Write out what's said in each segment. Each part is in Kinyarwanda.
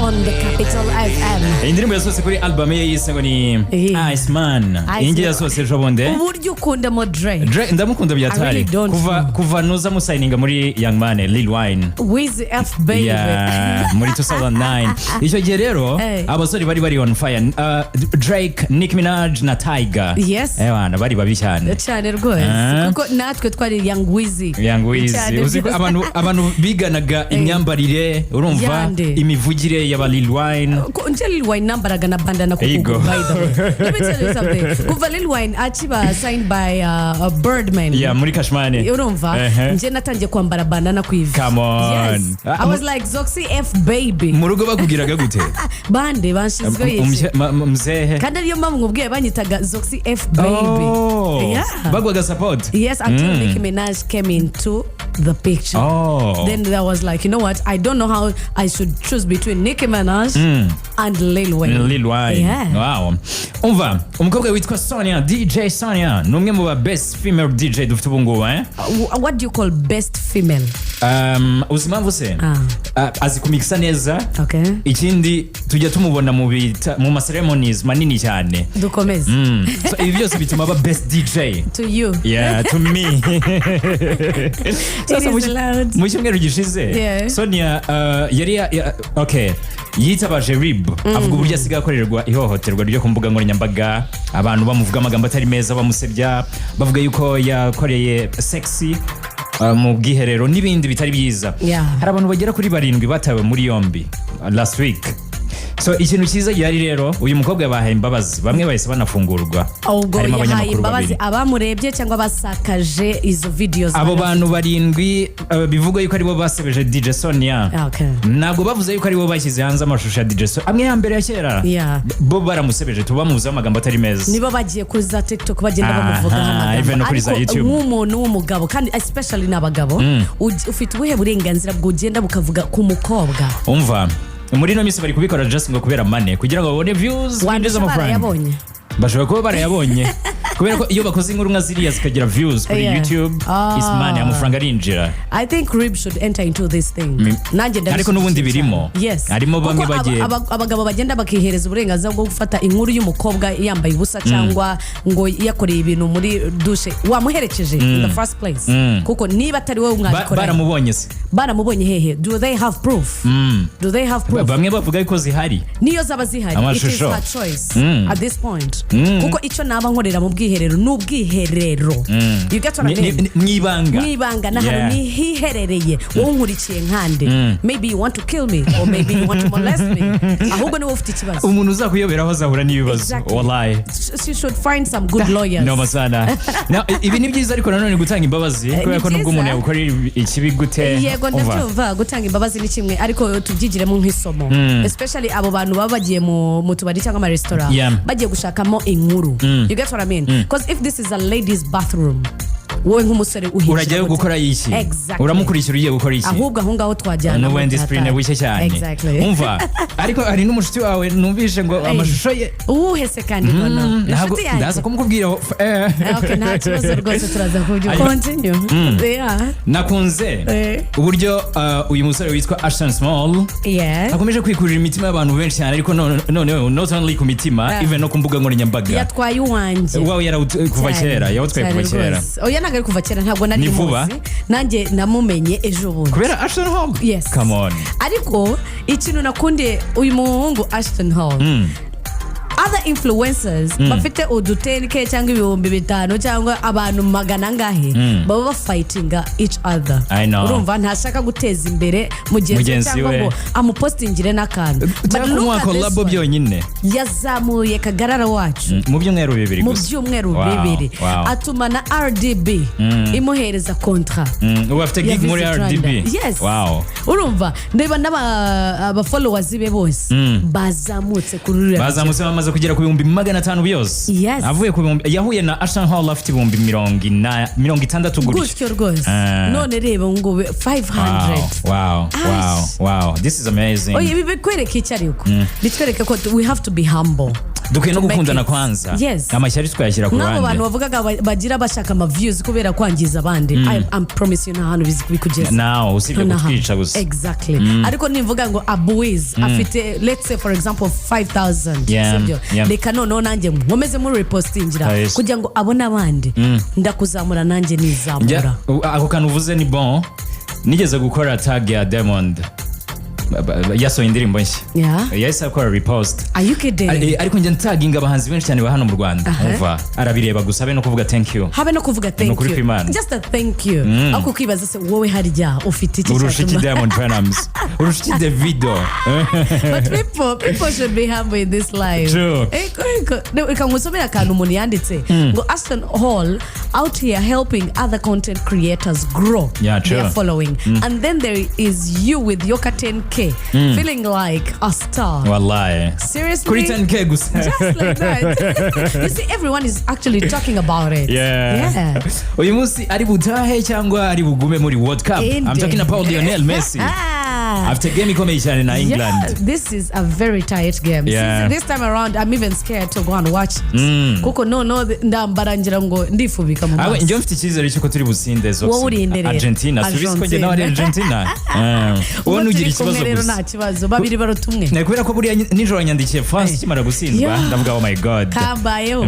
on the Capital FM. Indirimbo yasohotse kuri album ye yise ngo ni Iceman. Ingi yasohotse ejo bundi. Uburyo ukunda mo Dre. Dre ndamukunda byatari. Kuva nuza musayininga muri Young Money, Lil Wayne. Wiz F baby. Yeah, muri 2009. Icyo gihe rero abasore bari on fire. Drake, Nicki Minaj na Tyga. Yes. Bana bari babi cyane. Cyane rwose. Kuko natwe twari Young Wizzy. Uziko abantu biganaga imyambarire, urumva imivugire y'aba Lil Wayne. Nje Lil Wayne nambaraga na bandana ku kuguru by the way. Let me tell you something. Kuva Lil Wayne achiba signed by Birdman. Yeah, muri Kashmani. Urumva? Nje natangiye kwambara bandana ku ivi. Come on. Yes. I was like Zoxy F baby. Mu rugo bakugiraga gute? Bande banshizwe yiki. Mzehe. Kandi ariyo mpamvu ngubwiye banyitaga Zoxy F baby. Yeah. Bagwaga support. Yes, until Nicki Minaj came into the picture. Then there was like, you know what? I don't know how I should choose between Nicki Minaj and Lil Wayne. Yeah. Wow. Umva, umukobwa witwa Sonia, DJ Sonia, numwe mu best female DJ dufite ubungubu, What do you call best female? Uzimpamvu se? Azi kumikisa neza. Okay. Ikindi tujya tumubona mu ma ceremonies manini cyane. Dukomeze. So ibi byose bituma aba best DJ. To you. Yeah, to me. Sasa mu cyumweru gishize Sonia yari yitabaje RIB avuga uburyo asigaye akorerwa ihohoterwa ryo ku mbuga nkoranyambaga, abantu bamuvuga amagambo atari meza, bamusebya, bavuga yuko yakoreye sexy mu bwiherero n'ibindi bitari byiza. Hari abantu bagera kuri 7 batawe muri yombi last week. So ikintu cyiza gihari rero uyu mukobwa yabahaye imbabazi, bamwe bahise banafungurwa. Harimo abanyamakuru babiri abamurebye cyangwa basakaje izo videos. Abo bantu 7 bivuga yuko aribo basebeje DJ Sonia. Ntabwo bavuze yuko aribo bashyize hanze amashusho ya DJ Sonia. Amwe ya mbere ya kera. Bo baramusebeje tubamuvuze amagambo atari meza. Nibo bagiye kuri za TikTok bagenda bamuvuga amagambo. Ariko nk'umuntu w'umugabo kandi especially n'abagabo ufite ubuhe burenganzira bwo ugenda bukavuga ku mukobwa. Umva muri no misi bari kubikora just ngo kubera money kugira ngo babone views binjiza amafaranga. Bashobora kuba barayabonye kubera ko iyo bakoze inkuru nka ziriya zikagira views kuri YouTube is money, amafaranga arinjira. I think RIB should enter into this thing. Ariko n'ubundi birimo. Harimo bamwe bagiye abagabo bagenda bakihereza uburenganzira bwo gufata inkuru y'umukobwa yambaye ubusa cyangwa ngo yakoreye ibintu muri douche wamuherekeje in the first place. Kuko niba atari wowe umwabikora baramubonye hehe? Do they have proof? Bamwe bavuga ko zihari. Niyo zaba zihari, it is her choice at this point. Kuko icyo naba nkorera mu bwiherero n'ubwiherero. You get what I mean? Mwibanga na hano ni hiherereye wowe nkurikiye nkande. Maybe you want to kill me or maybe you want to molest me. Ahubwo ni wowe ufite ikibazo. Umuntu uzakuyoberaho azahura n'ibibazo. Wallahi. She should find some good lawyers. No masana. Now ibi ni byiza ariko nanone gutanga imbabazi kubera ko nubwo umuntu yakora ikibi gute. Yego ndabyumva gutanga imbabazi ni kimwe ariko tubyigiremo nk'isomo. Especially abo bantu baba bagiye mu tubari cyangwa ama restaurant bagiye gushakamo inkuru. You get what I mean? Because if this is a ladies bathroom, wowe nk'umusore uhiye urajyayo gukora iki? Uramukurikira ugiye gukora iki? Ahubwo aho ngaho twajyana no discipline wicye cyane. Umva ariko hari n'umushuti wawe numvishe ngo amashusho ye uhese kandi kono ndaza kumukubwira. Okay, nta kibazo rwose turaza kujya continue. Nakunze uburyo uyu musore witwa Ashton Small akomeje kwikurira imitima y'abantu benshi cyane ariko none not only ku mitima even no ku mbuga nkoranyambaga. Yatwaye uwanjye wawe kuva kera yawutwaye kuva kera. Ntabwo kuva kera ntabwo nari muzi nanjye namumenye ejo bundi kubera Ashton Hall. Come on. Ariko ikintu nakunde uyu muhungu Ashton Hall other influencers bafite udutenke cyangwa 5,000 cyangwa abantu magana ngahe baba fightinga each other. Urumva ntashaka guteza imbere mugenzi cyangwa ngo amupostingire n'akantu. But look at this byonyine yazamuye Kagarara wacu mu byumweru 2 gusa. Mu byumweru 2 atuma na RDB imuhereza contrat. Ufite gig muri RDB. Wow. Urumva ndeba n'aba followers be bose bazamutse kuri bamaze kugera ku 500 byose. Avuye ku yahuye na Ashton Hall afite 60 gutyo rwose. None reba ngo 500. Wow. This is amazing. Ibi bikwereka iki ariko bitwereka ko we have to be humble. dukwiye no gukundana kwanza amashyari twayashyira ku ruhande n'abo bantu bavugaga bagira bashaka ama views kubera kwangiza abandi I'm promise you nta hantu bikugeza nawe usibye kutwica gusa exactly ariko nimvuga ngo abuiz afite let's say for example 5,000 sibyo reka noneho nanjye nkomeze muri repostingira kugira ngo abone abandi ndakuzamura nanjye nizamura ako kantu uvuze ni bon nigeze gukora tag ya Diamond yasohoye indirimbo nshya yahise akora repost ariko njye ntaginga abahanzi benshi cyane ba hano mu Rwanda umva arabireba gusa habe no kuvuga thank you just a thank you ako kwibaza se wowe harya ufite iki urushiki Diamond Platnumz urushiki Davido but people should be humble in this life ikamusomera akantu umuntu yanditse ngo Aston Hall out here helping other content creators grow their following and then there is you with your 10K feeling like a star. Wallahi. Seriously? Just like that. You see, everyone is actually talking about it. Yeah. Uyu munsi ari butahe cyangwa ari bugume muri World Cup. I'm talking about Lionel Messi. After game ikomeye cyane na England. This is a very tight game. This time around I'm even scared to go and watch it. Kuko no ndambarangira ngo ndifubika mu maso. Njye mfite icyizere cyuko turi businde Argentina. Subiza ko njye nawe Argentina. Wowe ugira ikibazo rero nta kibazo babiri barutumwe kubera ko buriya nijoro yanyandikiye France kimara gutsindwa ndavuga oh my god Kabayeho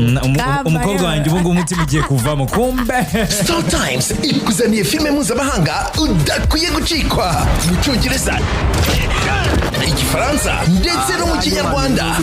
umukobwa wanjye ubu ngubu umutima ugiye kuvamo kumbe Star Times ikuzaniye filime mpuzamahanga udakwiye gucikwa mu Cyongereza Igifaransa ndetse no mu Kinyarwanda